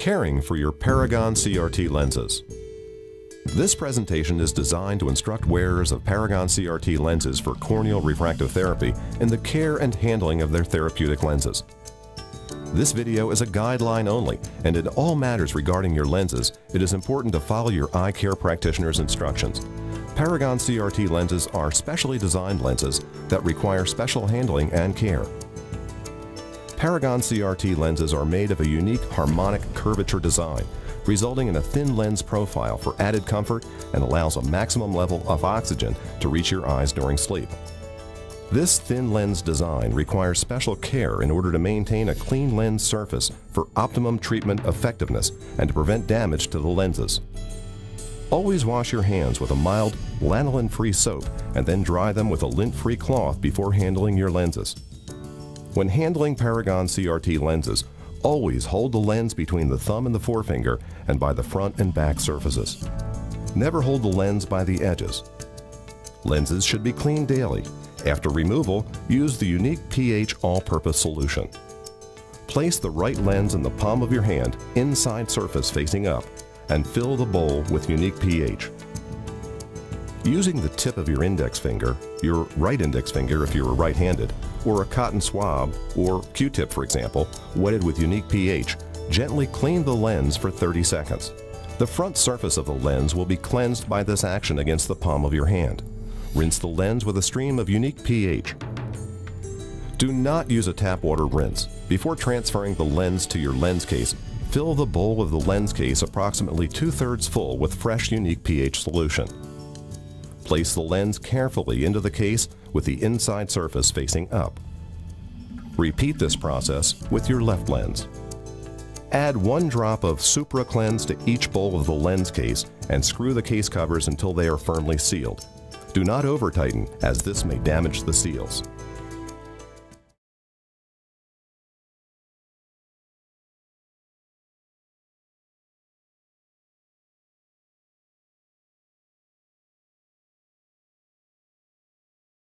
Caring for your Paragon CRT lenses. This presentation is designed to instruct wearers of Paragon CRT lenses for corneal refractive therapy in the care and handling of their therapeutic lenses. This video is a guideline only, and in all matters regarding your lenses, it is important to follow your eye care practitioner's instructions. Paragon CRT lenses are specially designed lenses that require special handling and care. Paragon CRT lenses are made of a unique harmonic curvature design, resulting in a thin lens profile for added comfort and allows a maximum level of oxygen to reach your eyes during sleep. This thin lens design requires special care in order to maintain a clean lens surface for optimum treatment effectiveness and to prevent damage to the lenses. Always wash your hands with a mild, lanolin-free soap and then dry them with a lint-free cloth before handling your lenses. When handling Paragon CRT lenses, always hold the lens between the thumb and the forefinger and by the front and back surfaces. Never hold the lens by the edges. Lenses should be cleaned daily. After removal, use the unique pH all-purpose solution. Place the right lens in the palm of your hand, inside surface facing up, and fill the bowl with unique pH. Using the tip of your index finger, your right index finger if you are right-handed, or a cotton swab or Q-tip for example, wetted with unique pH, gently clean the lens for 30 seconds. The front surface of the lens will be cleansed by this action against the palm of your hand. Rinse the lens with a stream of unique pH. Do not use a tap water rinse. Before transferring the lens to your lens case, fill the bowl of the lens case approximately 2/3 full with fresh unique pH solution. Place the lens carefully into the case with the inside surface facing up. Repeat this process with your left lens. Add 1 drop of Supra Cleanse to each bowl of the lens case and screw the case covers until they are firmly sealed. Do not over-tighten, as this may damage the seals.